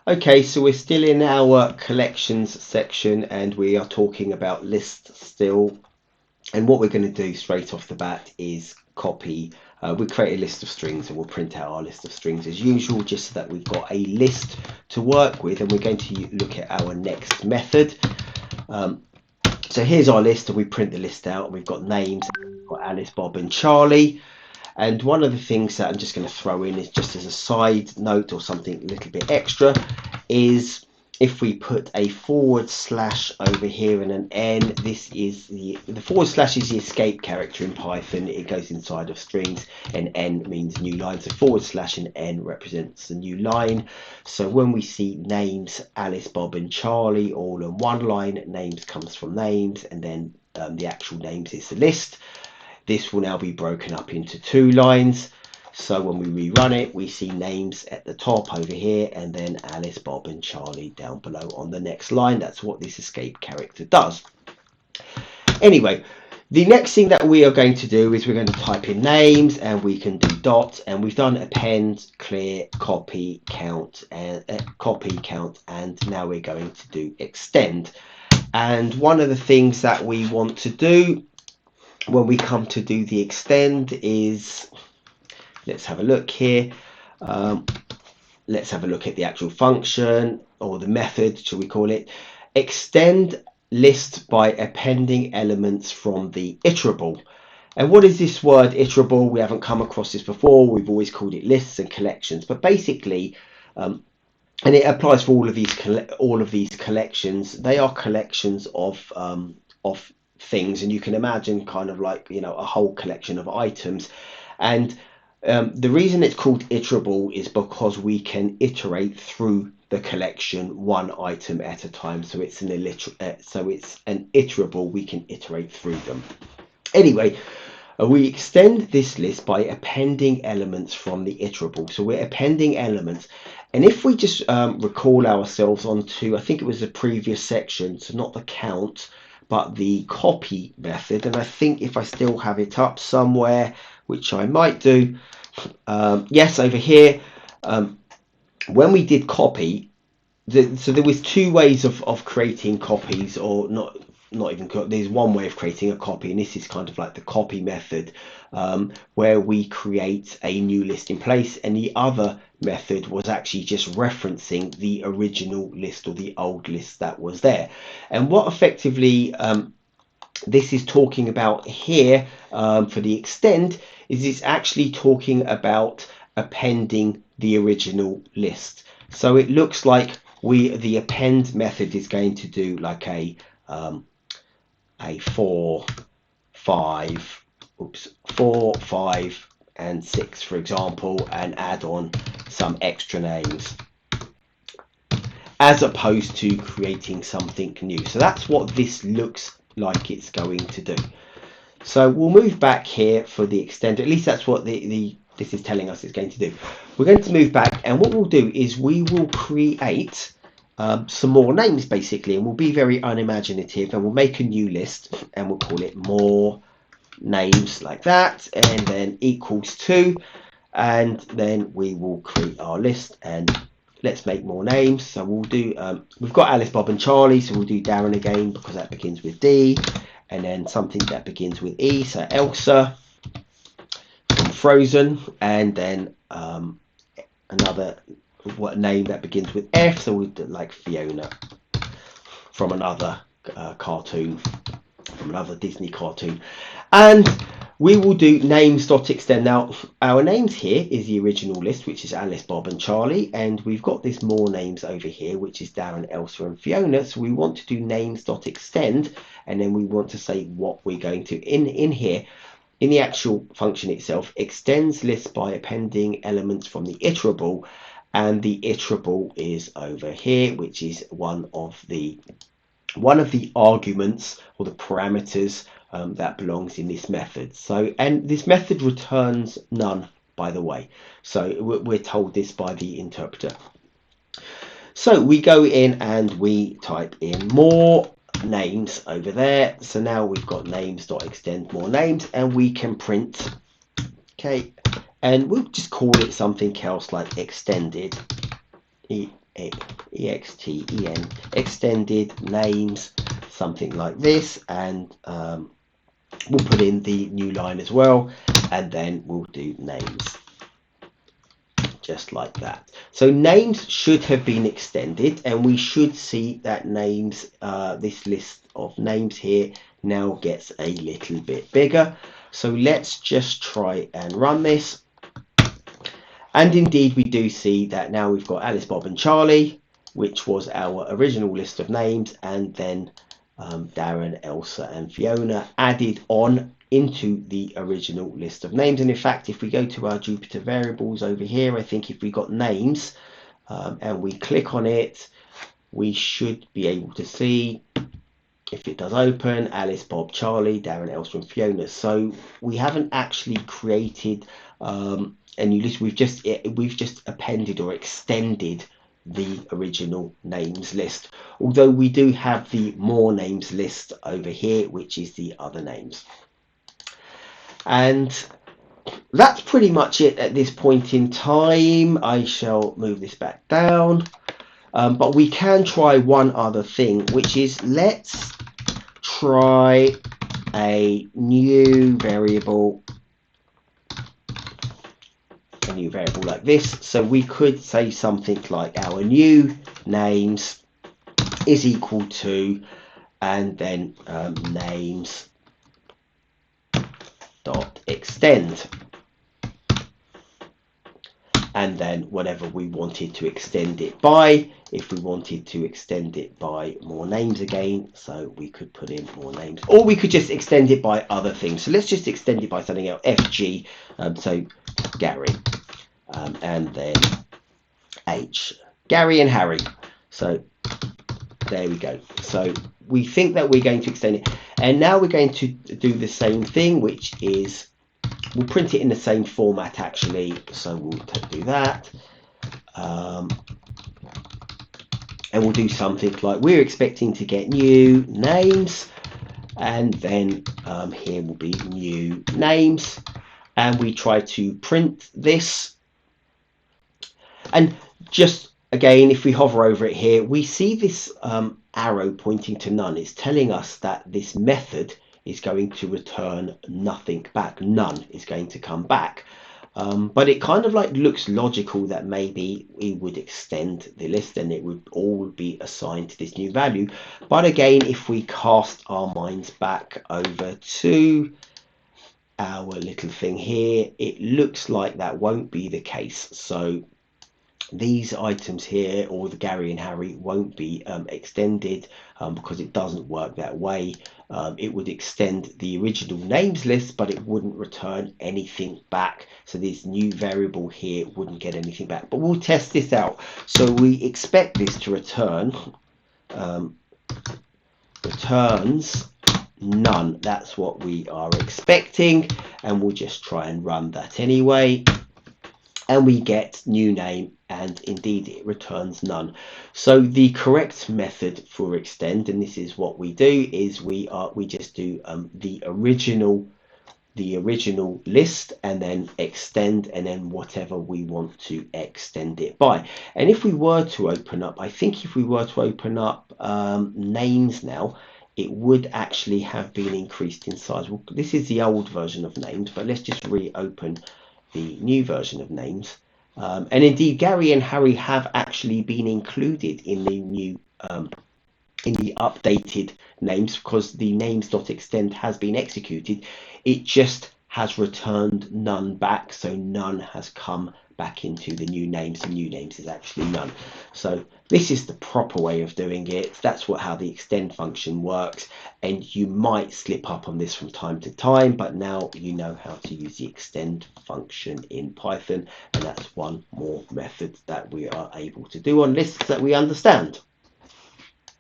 Okay, so we're still in our collections section and we are talking about lists still. And what we're going to do straight off the bat is copy. We create a list of strings and we'll print out our list of strings as usual, just so that we've got a list to work with. And we're going to look at our next method. So here's our list, and we print the list out. We've got names, we've got Alice, Bob, and Charlie. And one of the things that I'm just going to throw in is just as a side note or something a little bit extra is if we put a forward slash over here and an N, this is the forward slash is the escape character in Python. It goes inside of strings, and N means new line. So forward slash and N represents the new line. So when we see names, Alice, Bob, and Charlie all in one line, names comes from names, and then the actual names is the list. This will now be broken up into two lines. So when we rerun it, we see names at the top over here, and then Alice, Bob, and Charlie down below on the next line. That's what this escape character does. Anyway, the next thing that we are going to do is we're going to type in names, and we can do dot, and we've done append, clear, copy, count, and now we're going to do extend. And one of the things that we want to do when we come to do the extend is, let's have a look here. Let's have a look at the actual function, or the method, shall we call it. Extend list by appending elements from the iterable. And what is this word iterable? We haven't come across this before. We've always called it lists and collections, but basically, and it applies for all of these collections. They are collections of things, and you can imagine kind of like, you know, a whole collection of items. And the reason it's called iterable is because we can iterate through the collection one item at a time. So it's an iterable. We can iterate through them. Anyway, we extend this list by appending elements from the iterable. So we're appending elements. And if we just recall ourselves onto, I think it was the previous section, so not the count, but the copy method. And I think if I still have it up somewhere, which I might do, yes, over here, when we did copy, so there was two ways of creating copies, or not even, there's one way of creating a copy, and this is kind of like the copy method, where we create a new list in place, and the other method was actually just referencing the original list or the old list that was there. And what effectively this is talking about here, for the extend, is it's actually talking about appending the original list. So it looks like the append method is going to do like a 4, 5, and 6, for example, and add on some extra names, as opposed to creating something new. So that's what this looks like it's going to do. So we'll move back here for the extend. At least that's what this is telling us it's going to do. We're going to move back, and what we'll do is we will create some more names, basically, and we'll be very unimaginative, and we'll make a new list, and we'll call it more names, like that, and then equals to, and then we will create our list. And let's make more names. So we'll do, we've got Alice, Bob, and Charlie, so we'll do Darren again because that begins with D, and then something that begins with E, so Elsa from Frozen, and then another name that begins with F, so we'll do like Fiona from another cartoon, from another Disney cartoon. And we will do names.extend. Now, our names here is the original list, which is Alice, Bob, and Charlie, and we've got this more names over here, which is Darren, Elsa, and Fiona. So we want to do names.extend, and then we want to say what we're going to in here. In the actual function itself, extends list by appending elements from the iterable, and the iterable is over here, which is one of the arguments or the parameters that belongs in this method. So, and this method returns none, by the way. So we're told this by the interpreter. So we go in and we type in more names over there. So now we've got names.extend more names, and we can print. Okay, and we'll just call it something else like extended EXTEN, extended names, something like this, and we'll put in the new line as well, and then we'll do names just like that. So names should have been extended, and we should see that names, this list of names here now gets a little bit bigger. So let's just try and run this. And indeed we do see that now we've got Alice, Bob and Charlie, which was our original list of names, and then Darren, Elsa and Fiona added on into the original list of names. And in fact, if we go to our Jupyter variables over here, I think if we got names and we click on it, we should be able to see, if it does open, Alice, Bob, Charlie, Darren, Elsa and Fiona. So we haven't actually created a new list. We've just appended or extended the original names list, although we do have the more names list over here, which is the other names. And that's pretty much it at this point in time. I shall move this back down, but we can try one other thing, which is let's try a new variable like this. So we could say something like our new names is equal to, and then names dot extend, and then whatever we wanted to extend it by. If we wanted to extend it by more names again, so we could put in more names, or we could just extend it by other things. So let's just extend it by something else, FG, so Gary, and then H, Gary and Harry. So there we go. So we think that we're going to extend it, and now we're going to do the same thing, which is we'll print it in the same format actually. So we'll do that, and we'll do something like we're expecting to get new names, and then here will be new names, and we try to print this. And just again, if we hover over it here, we see this arrow pointing to none. It's telling us that this method is going to return nothing back. None is going to come back. But it kind of like looks logical that maybe we would extend the list and it would all be assigned to this new value. But again, if we cast our minds back over to our little thing here, it looks like that won't be the case. So these items here, or the Gary and Harry, won't be extended because it doesn't work that way. It would extend the original names list, but it wouldn't return anything back. So this new variable here wouldn't get anything back. But we'll test this out. So we expect this to return returns none. That's what we are expecting, and we'll just try and run that anyway. And we get new name, and indeed it returns none. So the correct method for extend, and this is what we do, is we just do the original list and then extend, and then whatever we want to extend it by. And if we were to open up, I think if we were to open up names now, it would actually have been increased in size. Well, this is the old version of names, but let's just reopen the new version of names, and indeed Gary and Harry have actually been included in the new in the updated names, because the names.extend has been executed. It just has returned none back, so none has come back into the new names. The new names is actually none. So this is the proper way of doing it. That's how the extend function works, and you might slip up on this from time to time, but now you know how to use the extend function in Python, and that's one more method that we are able to do on lists that we understand.